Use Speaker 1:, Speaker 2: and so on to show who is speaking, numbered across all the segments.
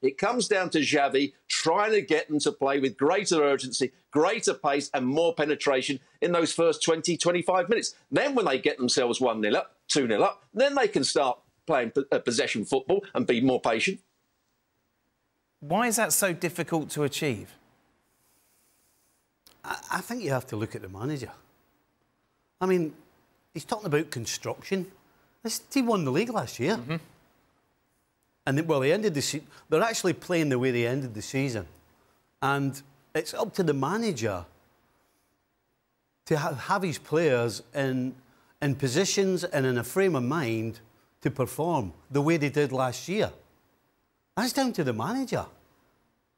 Speaker 1: It comes down to Xavi trying to get them to play with greater urgency, greater pace and more penetration in those first 20, 25 minutes. Then when they get themselves 1-0 up, 2-0 up, then they can start playing possession football and be more patient.
Speaker 2: Why is that so difficult to achieve?
Speaker 3: I think you have to look at the manager. I mean, he's talking about construction. This team won the league last year. Mm-hmm. And, well, they ended the season. They're actually playing the way they ended the season. And it's up to the manager to have his players in positions and in a frame of mind to perform the way they did last year. That's down to the manager.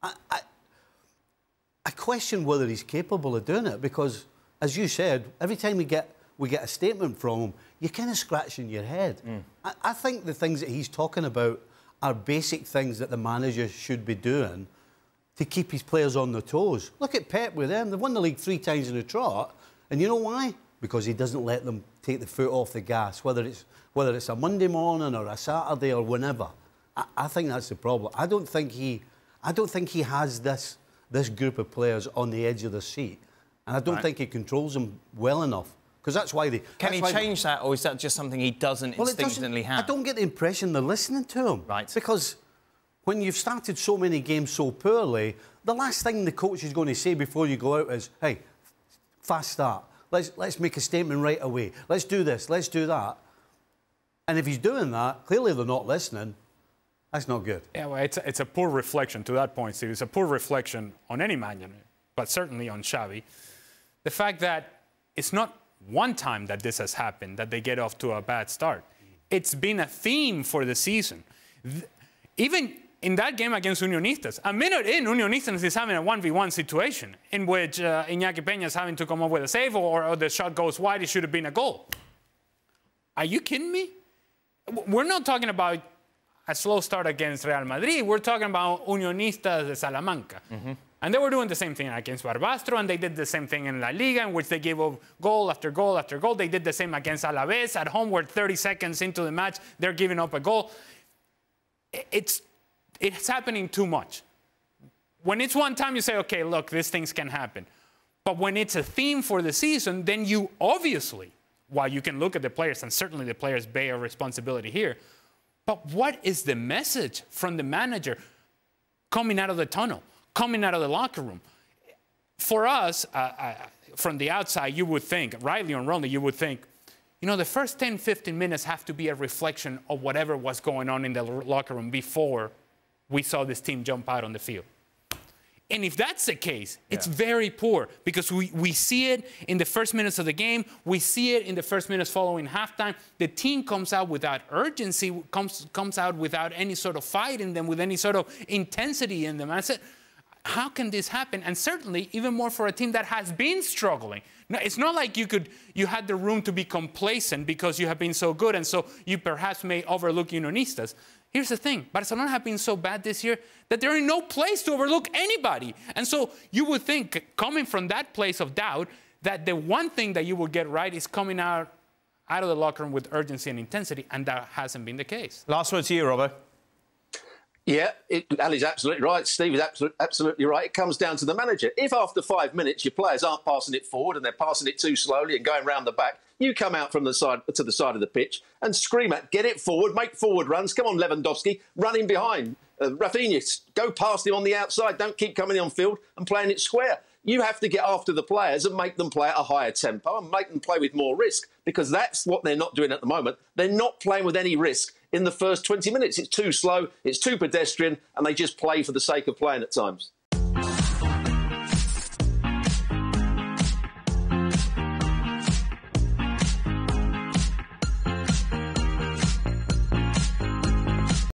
Speaker 3: I question whether he's capable of doing it because, as you said, every time we get a statement from him, you're kind of scratching your head. I think the things that he's talking about are basic things that the manager should be doing to keep his players on their toes. Look at Pep with them. They've won the league 3 times in a trot. And you know why? Because he doesn't let them take the foot off the gas, whether it's a Monday morning or a Saturday or whenever. I think that's the problem. I don't think he has this group of players on the edge of the seat. And I don't think he controls them well enough. Because that's why they...
Speaker 2: Can he change that, or is that just something he doesn't instinctively have?
Speaker 3: I don't get the impression they're listening to him.
Speaker 2: Right.
Speaker 3: Because when you've started so many games so poorly, the last thing the coach is going to say before you go out is, hey, fast start. Let's make a statement right away. Let's do this, let's do that. And if he's doing that, clearly they're not listening. That's not good.
Speaker 4: Yeah, well, it's a poor reflection to that point, Steve. It's a poor reflection on any manager, but certainly on Xavi. The fact that it's not one time that this has happened, that they get off to a bad start. It's been a theme for the season. Even in that game against Unionistas, a minute in, Unionistas is having a 1v1 situation in which Iñaki Peña is having to come up with a save or the shot goes wide, it should have been a goal. Are you kidding me? We're not talking about a slow start against Real Madrid. We're talking about Unionistas de Salamanca. Mm-hmm. And they were doing the same thing against Barbastro, and they did the same thing in La Liga, in which they gave up goal after goal after goal. They did the same against Alaves at home, where 30 seconds into the match, they're giving up a goal. It's happening too much. When it's one time, you say, okay, look, these things can happen. But when it's a theme for the season, then you obviously, while you can look at the players, and certainly the players bear responsibility here, but what is the message from the manager coming out of the tunnel, coming out of the locker room? For us, from the outside, you would think, rightly or wrongly, you would think, you know, the first 10, 15 minutes have to be a reflection of whatever was going on in the locker room before we saw this team jump out on the field. And if that's the case, it's very poor because we see it in the first minutes of the game. We see it in the first minutes following halftime. The team comes out without urgency, comes out without any sort of fight in them, with any sort of intensity in them. I said, how can this happen? And certainly, even more for a team that has been struggling. Now, it's not like you had the room to be complacent because you have been so good, and so you perhaps may overlook Unionistas. Here's the thing. Barcelona have been so bad this year that they're in no place to overlook anybody. And so you would think, coming from that place of doubt, that the one thing that you will get right is coming out of the locker room with urgency and intensity, and that hasn't been the case.
Speaker 2: Last word to you, Robbo.
Speaker 1: Yeah, Ali's absolutely right. Steve is absolutely right. It comes down to the manager. If after 5 minutes your players aren't passing it forward and they're passing it too slowly and going round the back, you come out from the side to the side of the pitch and scream at, get it forward, make forward runs. Come on, Lewandowski, run in behind. Rafinha, go past him on the outside. Don't keep coming on field and playing it square. You have to get after the players and make them play at a higher tempo and make them play with more risk, because that's what they're not doing at the moment. They're not playing with any risk in the first 20 minutes. It's too slow, it's too pedestrian, and they just play for the sake of playing at times.